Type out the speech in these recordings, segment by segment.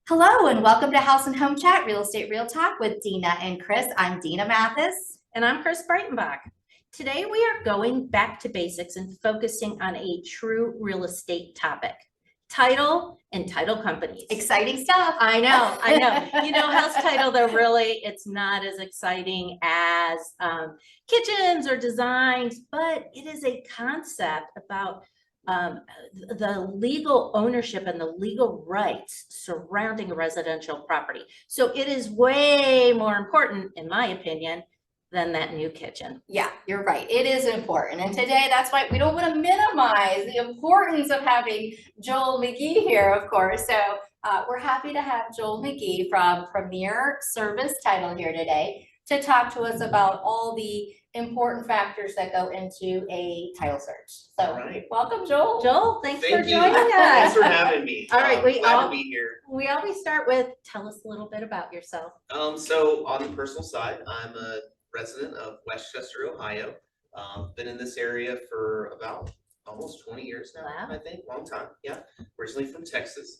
Hello and welcome to House and Home Chat, Real Estate Real Talk with Dena and Chris. I'm Dena Mathis. And I'm Chris Breitenbach. Today we are going back to basics and focusing on a true real estate topic, title and title companies. Exciting stuff. I know. You know, house title, though, really, it's not as exciting as kitchens or designs, but it is a concept about the legal ownership and the legal rights surrounding a residential property. So it is way more important, in my opinion, than that new kitchen. Yeah, you're right. It is important. And today, that's why we don't want to minimize the importance of having Joel Megee here, of course. So we're happy to have Joel Megee from Premier Service Title here today to talk to us about all the important factors that go into a title search. So welcome, Joel. Joel, thanks for joining us. Thanks for having me. All right, glad to be here. We always start with, tell us a little bit about yourself. So on the personal side, I'm a resident of Westchester, Ohio. Been in this area for about almost 20 years now. Wow. I think, long time. Yeah, originally from Texas.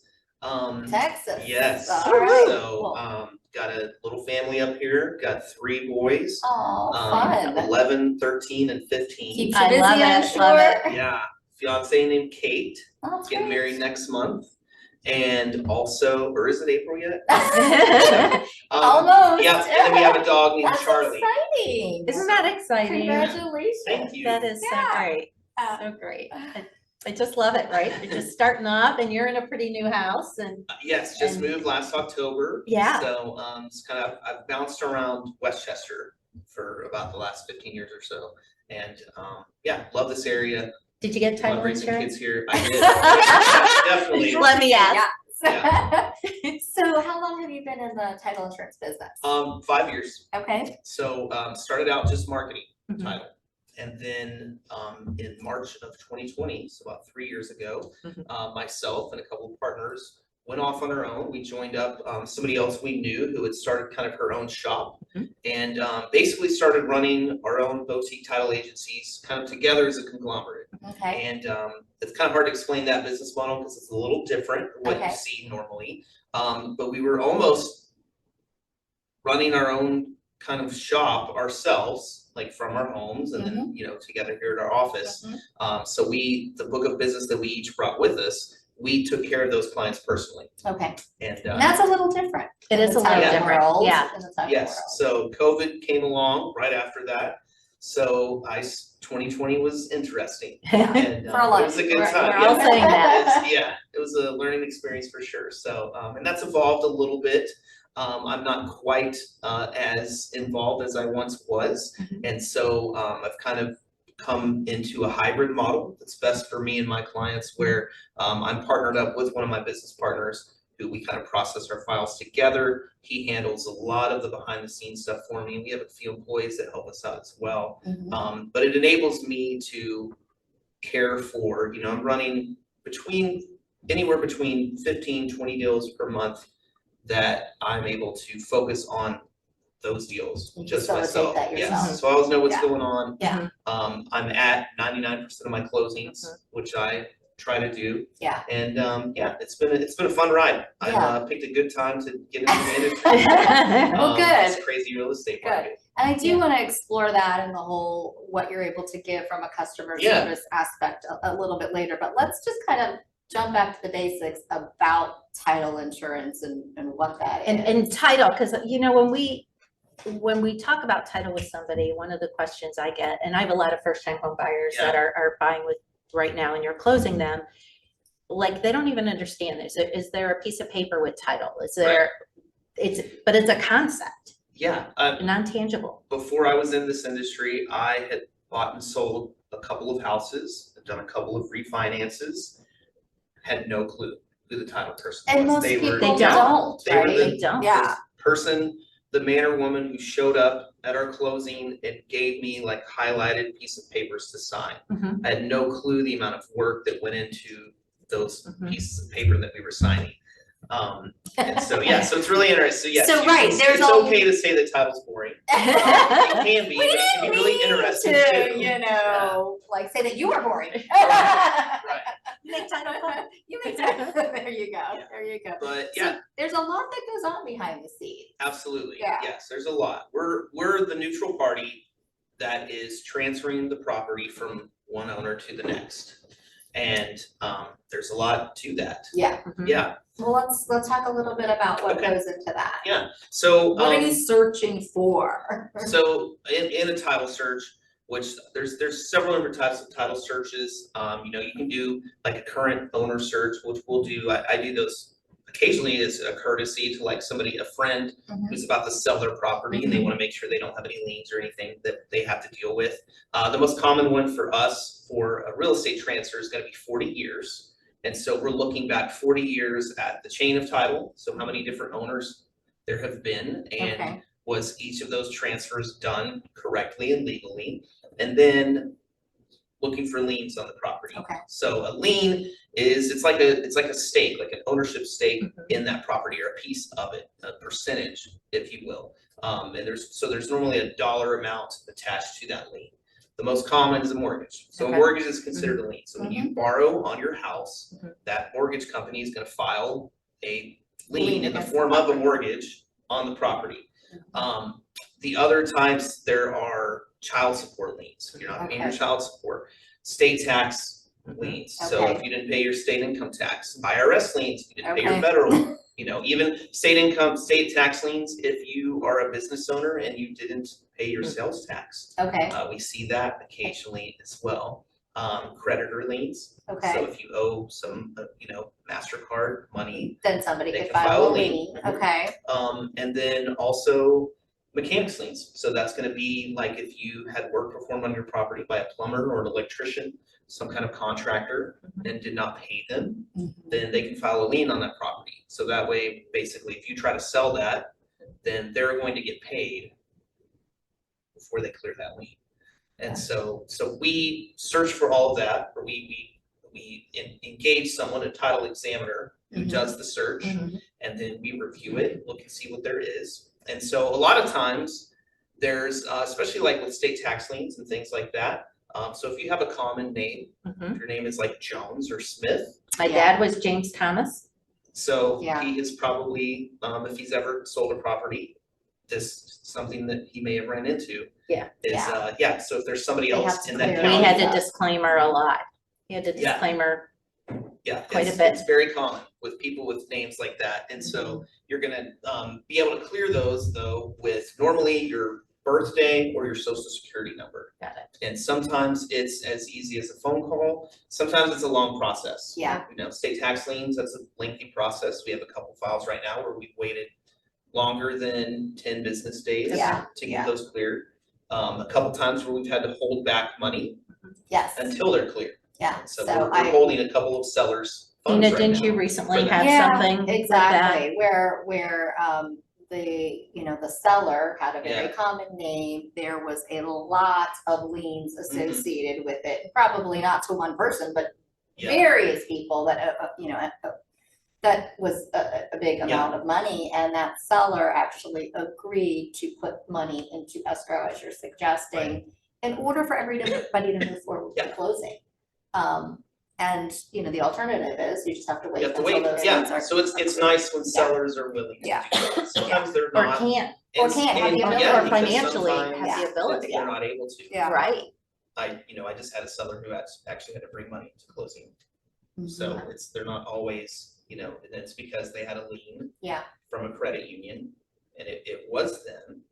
Texas. Yes. All right. So got a little family up here. Got 3 boys. Oh, fun. 11, 13, and 15. Keeps you busy, I'm sure. Love it. Yeah, fiance named Kate. Oh, Getting great. married next month. And also, or is it April yet? Almost. Yeah, and then we have a dog named That's Charlie. exciting. Isn't that exciting? Congratulations. Thank you. That is Yeah. so great. Uh, So great. I just love it, right? You're just starting up and you're in a pretty new house and Yes, just And- moved last October. Yeah. So it's kind of, I've bounced around Westchester for about the last 15 years or so. And yeah, love this area. did you get Love title raising insurance? kids here. I did. Definitely. Let me ask. Yeah. So how long have you been in the title insurance business? 5 years. Okay. So started out just marketing Mhm. title. And then in March of 2020, so about 3 years ago, Mhm. myself and a couple of partners went off on our own. We joined up somebody else we knew who had started kind of her own shop and basically started running our own boutique title agencies kind of together as a conglomerate. Okay. And it's kind of hard to explain that business model because it's a little different than what Okay. you see normally. But we were almost running our own kind of shop ourselves, like from our homes and then, you know, together here at our office. So the book of business that we each brought with us, we took care of those clients personally. Okay. And And that's a little different. It is a little different. Yeah. yes, so COVID came along right after that. So 2020 was interesting. And For a lot it was a good of people, time. We're all saying that. Yeah, it was a learning experience for sure. So, and that's evolved a little bit. I'm not quite as involved as I once was. And so I've kind of come into a hybrid model that's best for me and my clients where I'm partnered up with one of my business partners who we kind of process our files together. He handles a lot of the behind the scenes stuff for me. We have a few employees that help us out as well. But it enables me to care for, you know, I'm running anywhere between 15, 20 deals per month that I'm able to focus on those deals You just facilitate myself. that Yes, yourself. so I always know what's Yeah. going on. Yeah. I'm at 99% of my closings, which I try to do. Yeah. And yeah, it's been a fun ride. Yeah. I've picked a good time to get into the industry. Well, good. This crazy real estate Good. market. And I do want to explore that and the whole, what you're able to give from a customer Yeah. service aspect a little bit later, but let's just kind of jump back to the basics about title insurance and what that is. And title, because you know, when we talk about title with somebody, one of the questions I get, and I have a lot of first-time home buyers that are buying with right now and you're closing them, like they don't even understand this. Is there a piece of paper with title? Is there, but it's a concept, Yeah. non-tangible. Before I was in this industry, I had bought and sold a couple of houses, I've done a couple of refinances, had no clue who the title person was. And most They people were- They don't, they were right? the- They don't. Yeah. person, the man or woman who showed up at our closing and gave me like highlighted piece of papers to sign. Mhm. I had no clue the amount of work that went into those Mhm. pieces of paper that we were signing. And so, yeah, so it's really interesting. So yes, So, right, there's it's all- okay to say that title's boring. It can be, We but it can didn't be really mean interesting to, too. you know, like say that you are boring. Right. Make title fun. You make title. There you go. There you go. But So yeah, there's a lot that goes on behind the scenes. absolutely. Yeah. Yes, there's a lot. We're the neutral party that is transferring the property from one owner to the next. And there's a lot to that. Yeah. Yeah. Well, let's talk a little bit about what Okay. goes into that. Yeah. So What are you searching for? so in a title search, which there's several different types of title searches. You know, you can do like a current owner search, which we'll do. I do those occasionally as a courtesy to like somebody, a friend who's about to sell their property and they want to make sure they don't have any liens or anything that they have to deal with. The most common one for us for a real estate transfer is going to be 40 years. And so we're looking back 40 years at the chain of title. So how many different owners there have been, and Okay. was each of those transfers done correctly and legally? And then looking for liens on the property. Okay. So a lien is, it's like a stake, like an ownership stake in that property, or a piece of it, a percentage, if you will. And there's normally a dollar amount attached to that lien. The most common is a mortgage. So Okay. a mortgage is considered a lien. So when you borrow on your house, that mortgage company is going to file a lien in the against form the of a property. mortgage on the property. The other types, there are child support liens. You're not paying your Okay. child support. State tax liens. So Okay. if you didn't pay your state income tax, IRS liens, if you didn't pay your Okay. federal, you know, even state tax liens, if you are a business owner and you didn't pay your sales tax. Okay. We see that occasionally as well. Creditor liens. So Okay. if you owe some, you know, MasterCard money, Then somebody they could can file a file a lien. lien. Okay. and then also mechanics liens. So that's going to be like if you had work performed on your property by a plumber or an electrician, some kind of contractor, and did not pay them, then they can file a lien on that property. So that way, basically, if you try to sell that, then they're going to get paid before they clear that lien. And so we search for all of that, or we engage someone, a title examiner, who does the search, and then we review it, look and see what there is. And so a lot of times there's, especially like with state tax liens and things like that. So if you have a common name, if your name is like Jones or Smith. My dad was James Thomas. So Yeah. he is probably, if he's ever sold a property, this something that he may have ran into. Yeah. Is, so if there's somebody They else have to in that clear county. We had Yeah. to disclaimer a lot. He had to Yeah. disclaimer. Yeah, quite a it's, bit. it's very common with people with names like that. And so you're gonna be able to clear those though with normally your birthday or your social security number. Got it. And sometimes it's as easy as a phone call. Sometimes it's a long process. Yeah. You know, state tax liens, that's a lengthy process. We have a couple files right now where we've waited longer than 10 business days Yeah, to yeah. get those cleared. A couple times where we've had to hold back money Yes. until they're cleared. Yeah. So So we're holding a couple of sellers' funds Tina, right didn't now you recently for have that. something like that? Exactly. Where the seller had a very Yeah. common name. There was a lot of liens associated with it. Probably not to one person, but Yeah. various people that that was a big amount of money, and that seller actually agreed to put money into escrow, as you're suggesting, in order for everybody to move forward with the closing. And the alternative is you just have to wait You have to until wait, those yeah, liens are. so it's nice when sellers are willing to do Yeah. that. Sometimes they're Or not. can't, Or can't have the and- ability. yeah, or because financially sometimes have the ability. they're not able to. Yeah. Right. I just had a seller who actually had to bring money to closing. So they're not always, and it's because they had a lien Yeah. from a credit union, and it was them.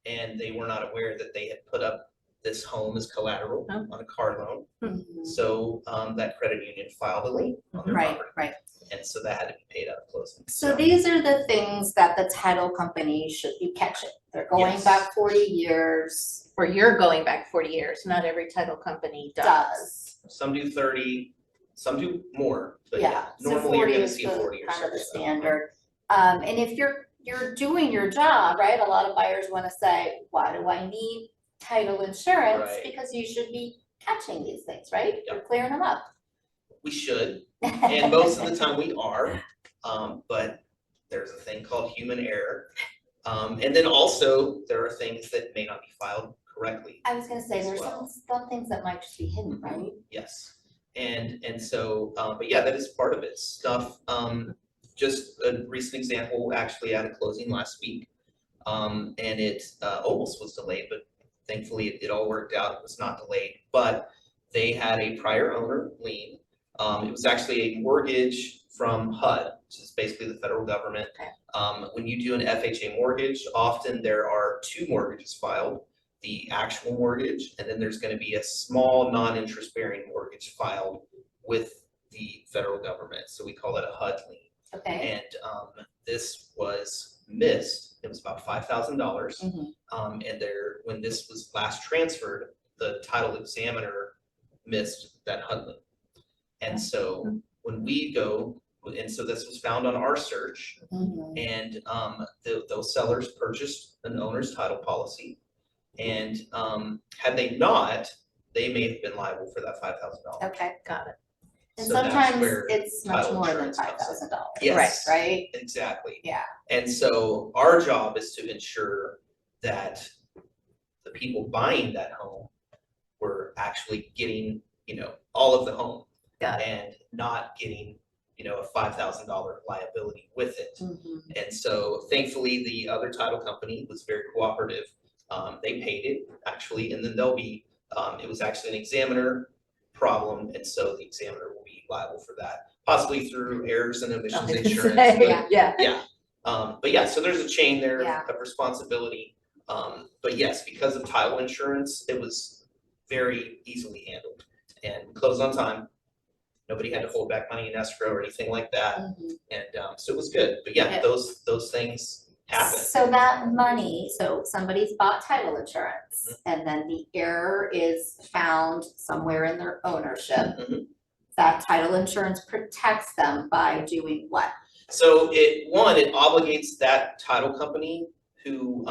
And they were not aware that they had put up this home as collateral Oh. on a car loan. Mhm. So that credit union filed a lien on their Right, property. right. And so that had to be paid out of closing. So these are the things that the title company should be catching. They're going Yes. back 40 years. Or you're going back 40 years. Not every title company does. Does. Some do 30, some do more, but Yeah. So normally you're 40 gonna is see the 40 or so. kind of the standard. And if you're doing your job, right, a lot of buyers want to say, why do I need title insurance? Right. Because you should be catching these things, right? Yep. You're clearing them up. We should, and most of the time we are, but there's a thing called human error. And then also there are things that may not be filed correctly. I was gonna say, as there's well. some things that might just be hidden, right? Yes. And so, but yeah, that is part of it. Stuff, just a recent example, actually had a closing last week. And it almost was delayed, but thankfully it all worked out. It was not delayed, but they had a prior owner lien. It was actually a mortgage from HUD, which is basically the federal government. Okay. When you do an FHA mortgage, often there are two mortgages filed, the actual mortgage, and then there's going to be a small non-interest bearing mortgage filed with the federal government. So we call it a HUD lien. Okay. And this was missed. It was about $5,000. And when this was last transferred, the title examiner missed that HUD lien. And so when we go, and so this was found on our search, and those sellers purchased an owner's title policy. And had they not, they may have been liable for that $5,000. Okay, got it. And So that's sometimes where it's much title more than insurance comes in. $5,000. Yes. Right? Exactly. Yeah. And so our job is to ensure that the people buying that home were actually getting, all of the home. Got it. And not getting, a $5,000 liability with it. And so thankfully, the other title company was very cooperative. They paid it actually, and then they'll be, it was actually an examiner problem, and so the examiner will be liable for that, possibly through errors and omissions insurance. But, Yeah. but yeah, so there's a chain there Yeah. of responsibility. But yes, because of title insurance, it was very easily handled and closed on time. Nobody had to hold back money in escrow or anything like that. And so it was good. But yeah, those things happen. So that money, so somebody's bought title insurance and then the error is found somewhere in their ownership. That title insurance protects them by doing what? So it obligates that title company who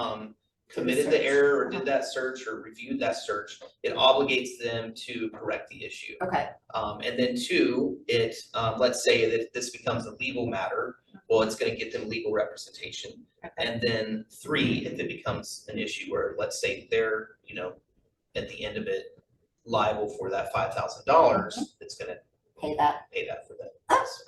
committed the error or did that search or reviewed that search. It obligates them to correct the issue. Okay. And then two, let's say that this becomes a legal matter, well, it's gonna get them legal representation. And then three, if it becomes an issue where, let's say they're, at the end of it, liable for that $5,000, it's gonna Pay that. for them.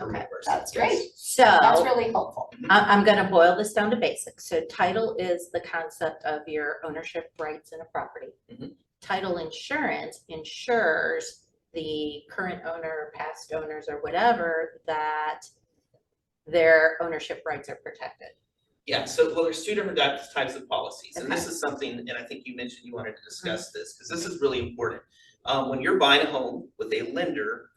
Okay, that's great. So That's really helpful. I'm going to boil this down to basics. So title is the concept of your ownership rights in a property. Title insurance insures the current owner, past owners, or whatever, that their ownership rights are protected. Yeah, so there's two different types of policies, and this is something, and I think you mentioned you wanted to discuss this, because this is really important. When you're buying a home with a lender,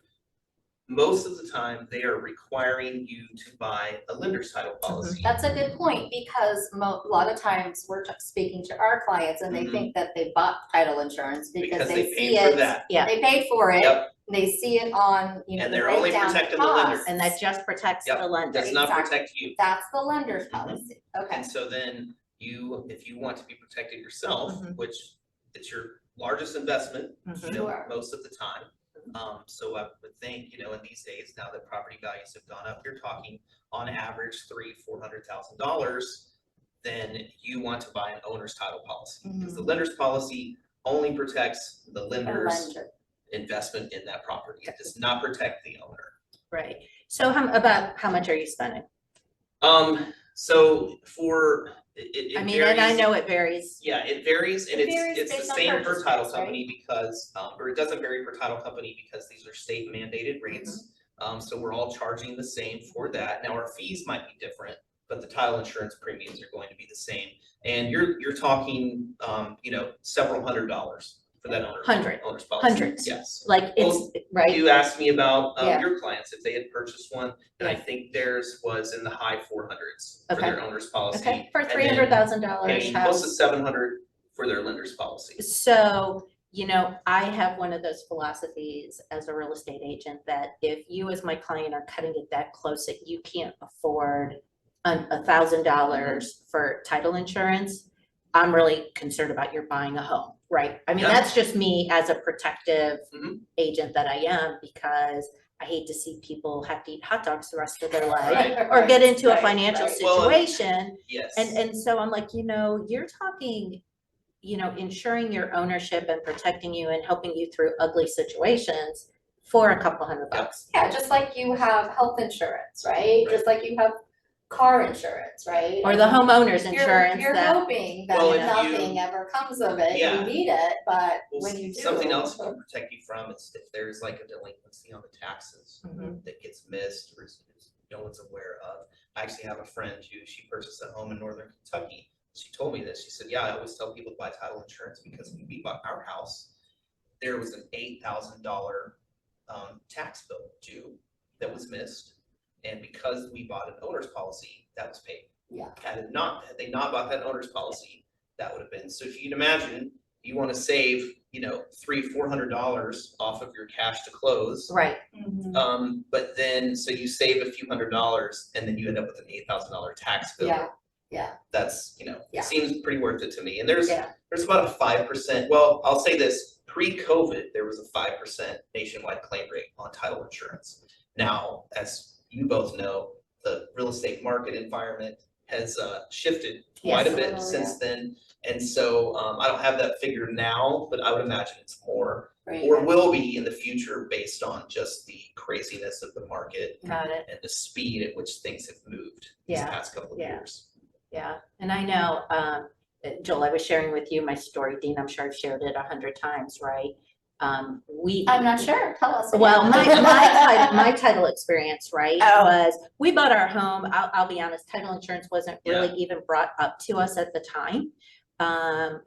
most of the time they are requiring you to buy a lender's title policy. That's a good point, because a lot of times we're speaking to our clients and they think that they bought title insurance because they see paid for it. that. Yeah. They paid for it. Yep. They see it on, And they're only protecting the lender. And that just protects the lender. Does not protect you. That's the lender's policy. Okay. And so then if you want to be protected yourself, which it's your largest investment, Sure. most of the time. So I would think, in these days, now that property values have gone up, you're talking on average $300,000-$400,000, then you want to buy an owner's title policy. Because the lender's policy only protects the lender's investment in that property. It does not protect the owner. Right. So about how much are you spending? So for it varies. And I know it varies. Yeah, it varies, and it's the based on same per purchase title price, company because, or it doesn't vary per title company because these are state mandated rates. So we're all charging the same for that. Now our fees might be different, but the title insurance premiums are going to be the same. And you're talking, several $100s for that owner's policy. Hundreds. Yes. Like it's right. You asked me about Yeah. your clients, if they had purchased one, and I think theirs was in the high 400s for their owner's policy. Okay, for and then $300,000 paying close to 700 for their lender's policy. So, I have one of those philosophies as a real estate agent that if you as my client are cutting it that close that you can't afford $1,000 for title insurance, I'm really concerned about your buying a home, right? I mean, that's just me as a protective agent that I am, because I hate to see people have to eat hot dogs the rest of their life or get into a financial situation. Yes. And so I'm like, you're talking, ensuring your ownership and protecting you and helping you through ugly situations for a couple $100. Yeah, just like you have health insurance, right? Right. Just like you have car insurance, right? Or the homeowner's You're- insurance You're that, hoping that Well, if nothing you- ever comes of it, Yeah. you need it, but Well, when you do. something else can protect you from is if there's like a delinquency on the taxes Mhm. that gets missed or is no one's aware of. I actually have a friend who, she purchased a home in northern Kentucky. She told me this. She said, yeah, I always tell people to buy title insurance because when we bought our house, there was an $8,000 tax bill due that was missed. And because we bought an owner's policy, that was paid. Yeah. Had they not bought that owner's policy, that would have been. So if you can imagine, you want to save, $300-400 off of your cash to close. right, Mhm. But then, so you save a few $100s and then you end up with an $8,000 tax bill. Yeah. That's, Yeah. seems pretty worth it to me. And there's Yeah. about a 5%, well, I'll say this, pre-COVID, there was a 5% nationwide claim rate on title insurance. Now, as you both know, the real estate market environment has shifted quite a Yes. bit Oh, since then. And so I don't have that figure now, but I would imagine it's more Right. or will be in the future based on just the craziness of the market got it, and the speed at which things have moved these Yeah. past couple of Yeah. years. yeah. And I know, Joel, I was sharing with you my story, Dean, I'm sure I've shared it 100 times, right? I'm not sure. Tell us. Well, again. my title experience, right, Oh. was we bought our home. I'll be honest, title insurance wasn't really even brought up to us at the time.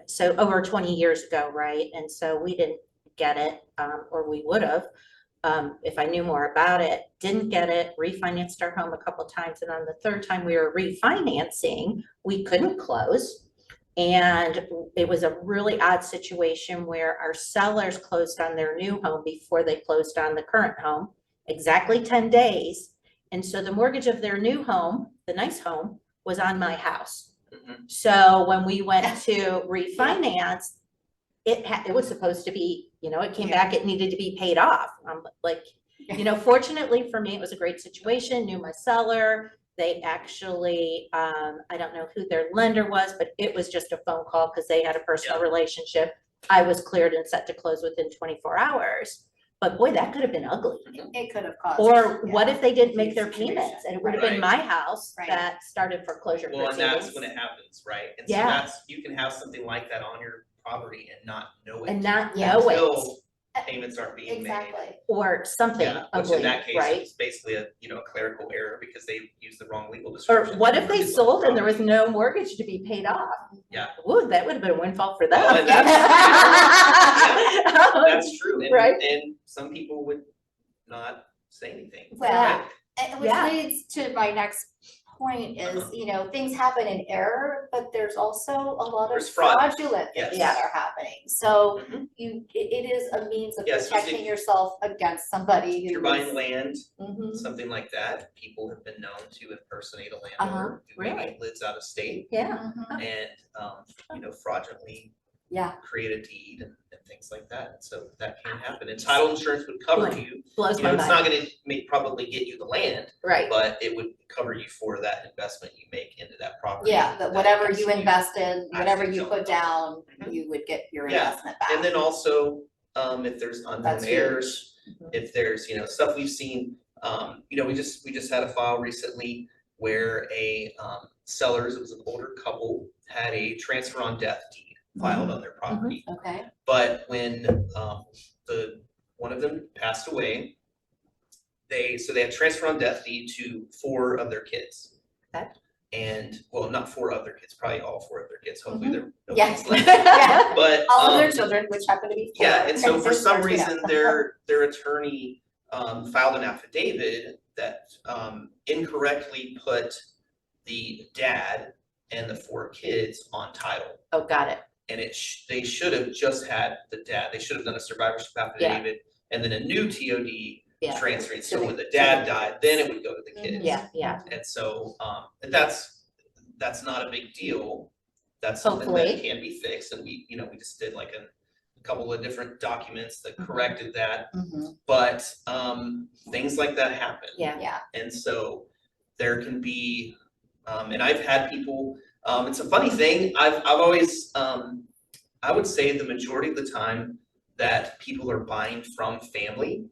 So over 20 years ago, right? And so we didn't get it, or we would have, if I knew more about it. Didn't get it, refinanced our home a couple times, and on the third time we were refinancing, we couldn't close. And it was a really odd situation where our sellers closed on their new home before they closed on the current home, exactly 10 days. And so the mortgage of their new home, the nice home, was on my house. Mhm. So when we went to refinance, it was supposed to be, it came back, it needed to be paid off. Fortunately for me, it was a great situation, knew my seller. They actually, I don't know who their lender was, but it was just a phone call because they had a personal relationship. I was cleared and set to close within 24 hours. But boy, that could have been ugly. It could have caused. Or what yeah, if they didn't make huge their situation. payments and it would have been my house Right. that started foreclosure Well, and proceedings. that's when it happens, right? And Yeah. so you can have something like that on your property and not know it. And not Yeah. know it, Until payments aren't being made. Exactly. or something Yeah, which ugly, in that case right? is basically a clerical error because they used the wrong legal Or description. what if they It's on the sold and there was property. no mortgage to be paid off? Yeah. Ooh, that would have been a windfall for them. Well, and That's true, and, Right. and some people would not say anything. Well, right? And which Yeah. leads to my next point is, things happen in error, but there's also a lot of There's fraud. fraudulent things Yes. that are happening. So Mhm. it is a means of Yes, you protecting see- yourself against somebody If who you're buying land, Mhm. something like that, people have been known to impersonate a Uh-huh. landlord who maybe Really? lives out of state Yeah, Mhm. and, fraudulently Yeah. create a deed and things like that. So that can happen. And title insurance would cover Boy, you. blows my It's not mind, gonna probably get you the land, right? but it would cover you for that investment you make into that property. Yeah, that whatever you invested, whatever actually you don't put know. down, Mhm. you would get your Yeah. investment back. And then also, if there's unknown That's huge. heirs, Mhm. if there's, stuff we've seen, we just had a file recently where a sellers, it was an older couple, had a transfer on death deed filed on their property. Okay. But when one of them passed away, they had transfer on death deed to 4 of their kids. Okay. And, well, not 4 of their kids, probably all 4 of their kids, hopefully they're Yes. left. Yeah. But All of their children, which happen to be 4. yeah, and so for as some far as we know. reason, their attorney filed an affidavit that incorrectly put the dad and the 4 kids on title. Oh, got it. And they should have just had the dad. They should have done a survivorship affidavit and then a new TOD Yeah. transferring. So To when the- the dad to the died, kids. then it would go to the Mhm. kids. Yeah. And so, and that's not a big deal. That's something that Hopefully. can be fixed. And we just did like a couple of different documents that corrected that. Mhm. But things like that happen. Yeah. Yeah. And so there can be, and I've had people, it's a funny thing, I've always, I would say the majority of the time that people are buying from family,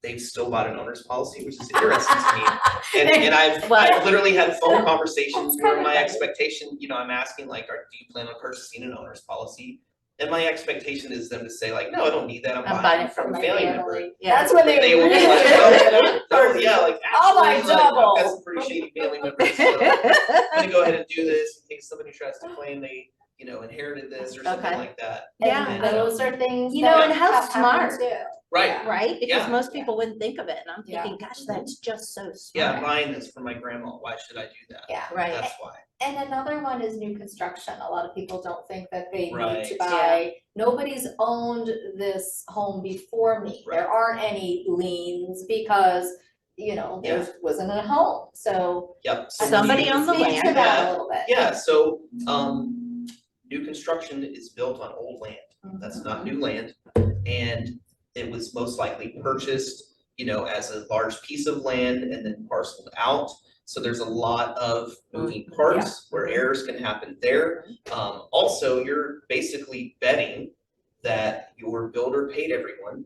they've still bought an owner's policy, which is interesting to me. And I've literally had phone conversations where my expectation, you know, I'm asking like, do you plan on purchasing an owner's policy? And my expectation is them to say like, no, I don't need that. I'm buying it from a family member. Yeah. That's when They will be really like, get oh, yeah, like Oh my actually, like, I've got double. some pretty shady family members, so I'm gonna go ahead and do this in case somebody tries to claim they, you know, inherited this or something Okay. like that. Yeah. And those are things You know, that and how happen smart. too. Right. Yeah. Right? Because Yeah. most people wouldn't think of it. And I'm Yeah. thinking, gosh, that's just so smart. Yeah, I'm buying this for my grandma. Why should I do that? Yeah. Right. That's why. And another one is new construction. A lot of people don't think that they need to Right. buy. Nobody's owned this home before me. Right. There aren't any liens because, you know, there wasn't a home. So Yep. So Somebody new- on the speak to land. that a little bit. Yeah, so new construction is built on old land. That's not new land. And it was most likely purchased, you know, as a large piece of land and then parceled out. So there's a lot of moving parts where errors can happen there. Also, you're basically betting that your builder paid everyone,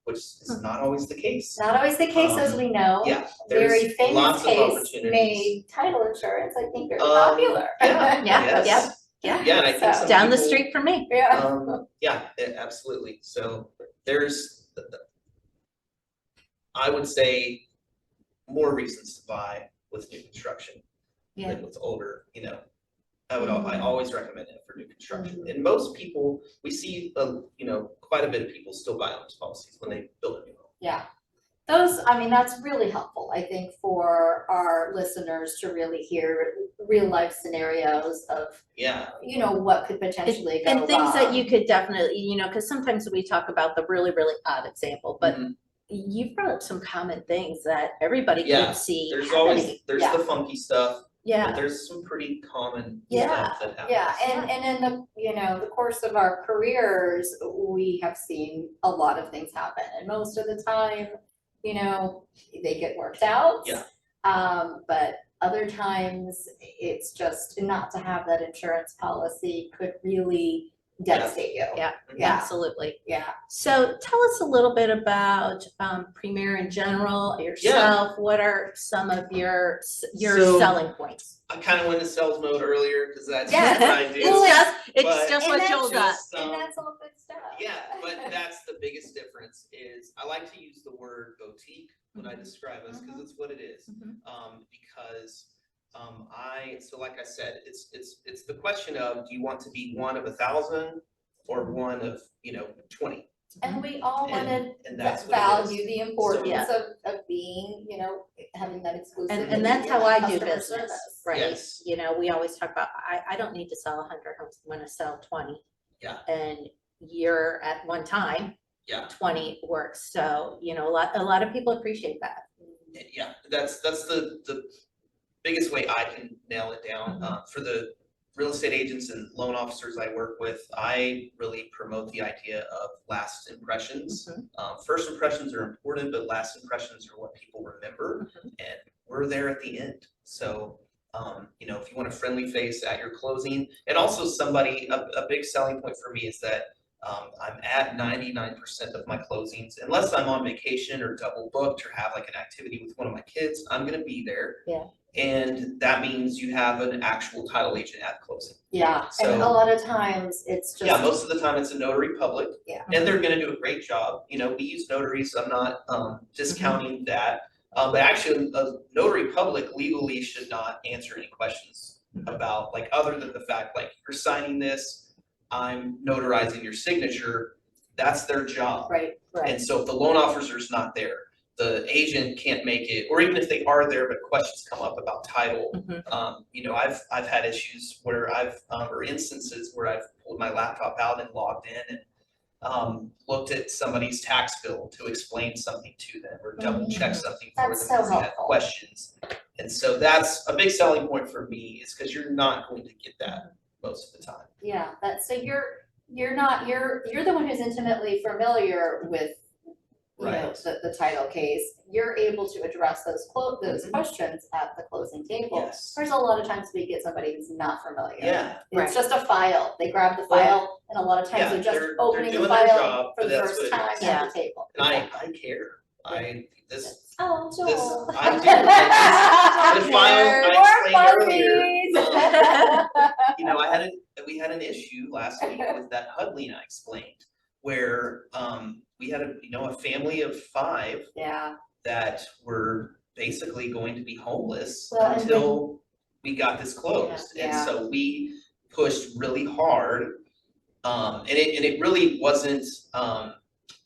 which is not always the case. Not always the case, as we know. Yeah, Very there's famous lots of case opportunities. made title insurance, I think, very popular. Yeah, Yeah, yes. yeah. Yeah, and I think So- some Down the people- street from me. Yeah. Yeah, absolutely. So there's, I would say, more reasons to buy with new construction Yeah. than with older, you know. I always recommend it for new construction. Mm-hmm. And most people, we see, you know, quite a bit of people still buy owner's policies when they build a new home. Yeah. Those, I mean, that's really helpful, I think, for our listeners to really hear real life scenarios of, Yeah, you know, what could potentially go And things that wrong. you could definitely, you know, because sometimes we talk about the really, really odd example, but Mhm. you brought up some common things that everybody Yeah, could see there's happening. always, there's Yeah. the funky stuff, but Yeah, there's some pretty common Yeah. stuff that happens. Yeah, and in the, you know, the course of our careers, we have seen a lot of things happen, and most of the time, you know, they get worked out. Yeah. But other times, it's just not to have that insurance policy could really devastate you. Yeah. Yeah. absolutely. Yeah. So tell us a little bit about Premier in general, yourself. What are some of your So- selling points? I kind of went into sales mode earlier because that's Yeah. what I do. It's but- just And what that's Joel does. just, And that's all good stuff. Yeah, but that's the biggest difference is I like to use the word boutique when I describe us because it's what it is. Because so like I said, it's the question of, do you want to be one of 1,000 or one of, you know, 20? And we all wanted And that's that what it value, is. the importance Yeah. of being, you know, having that exclusivity. And that's how I do customer business, service. right? Yes. You know, we always talk about, I don't need to sell 100 homes, I'm gonna sell 20. Yeah. And you're at one time, Yeah. 20 works. So, you know, a lot of people appreciate that. Yeah, that's the biggest way I can nail it down. For the real estate agents and loan officers I work with, I really promote the idea of last impressions. First impressions are important, but last impressions are what people remember, and we're there at the end. So, you know, if you want a friendly face at your closing, and also somebody, a big selling point for me is that I'm at 99% of my closings, unless I'm on vacation or double booked or have like an activity with one of my kids, I'm gonna be there. Yeah. And that means you have an actual title agent at closing. Yeah, and So- a lot of times it's just. Yeah, most of the time it's a notary public. Yeah. And they're gonna do a great job. You know, we use notaries, I'm not discounting that. But actually, a notary public legally should not answer any questions about, like, other than the fact, like, you're signing this, I'm notarizing your signature, that's their job. Right, right. And so if the loan officer's not there, the agent can't make it, or even if they are there, but questions come up about title. You know, I've had issues where or instances where I've pulled my laptop out and logged in and looked at somebody's tax bill to explain something to them or double check something for them That's so because they had helpful. questions. And so that's a big selling point for me, is because you're not going to get that most of the time. Yeah, so you're the one who's intimately familiar with you know, Right. the title case, you're able to address those Mhm. questions at the closing table. Yes. There's a lot of times we get somebody who's not familiar. Yeah. Right. It's just a file. They grab the Well, file, and a lot of times yeah, they're just they're opening the doing their file job, for but the that's first what it time is. at the table. And Exactly. I care. This Oh, Joel. I do. The file I explained earlier. You know, we had an issue last week with that Hudley I explained, where we had a family of 5 Yeah. that were basically going to be homeless Well, and until we got this closed. And Yeah. so we pushed really hard. And it really wasn't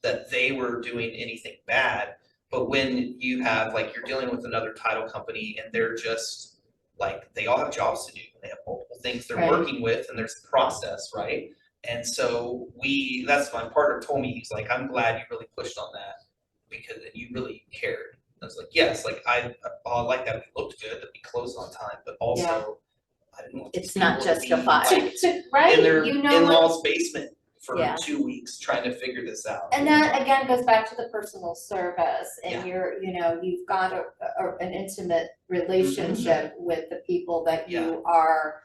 that they were doing anything bad, but when you have, like, you're dealing with another title company and they're just like, they all have jobs to do, they have multiple things they're Right. working with, and there's a process, right? And so that's my partner told me, he's like, I'm glad you really pushed on that because you really cared. I was like, yes, like I like that we looked good, that we closed on time, but also I didn't want It's these not people to just be, a file. like, Right? in their You know what? in-laws basement for Yeah. 2 weeks trying to figure this out. And that again goes back to the personal service, and Yeah. you've got an intimate relationship with the people that you are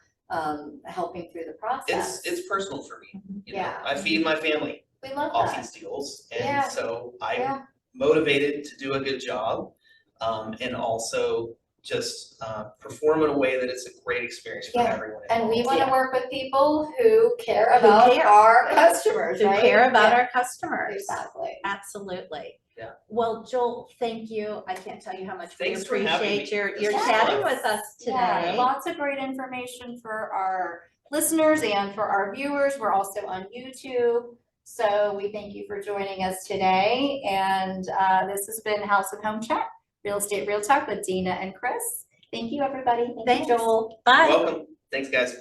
helping through the process. It's personal for me. You know, Yeah. I feed my family We love off that. these deals, Yeah. and so I'm Yeah. motivated to do a good job, and also just perform in a way that it's a great experience for Yeah. everyone And we involved. want to work with people who care Who about care. our customers, To right? care about Yeah. our customers. Exactly. Absolutely. Yeah. Well, Joel, thank you. I can't tell you how much we Thanks for having appreciate me. your This was chatting fun. with us Yeah, today. lots of great information for our listeners and for our viewers. We're also on YouTube. So we thank you for joining us today. And this has been House and Home Chat, Real Estate Real Talk with Dena and Chris. Thank you, everybody. Thank Thanks. you, Joel. Bye. Welcome. Thanks, guys.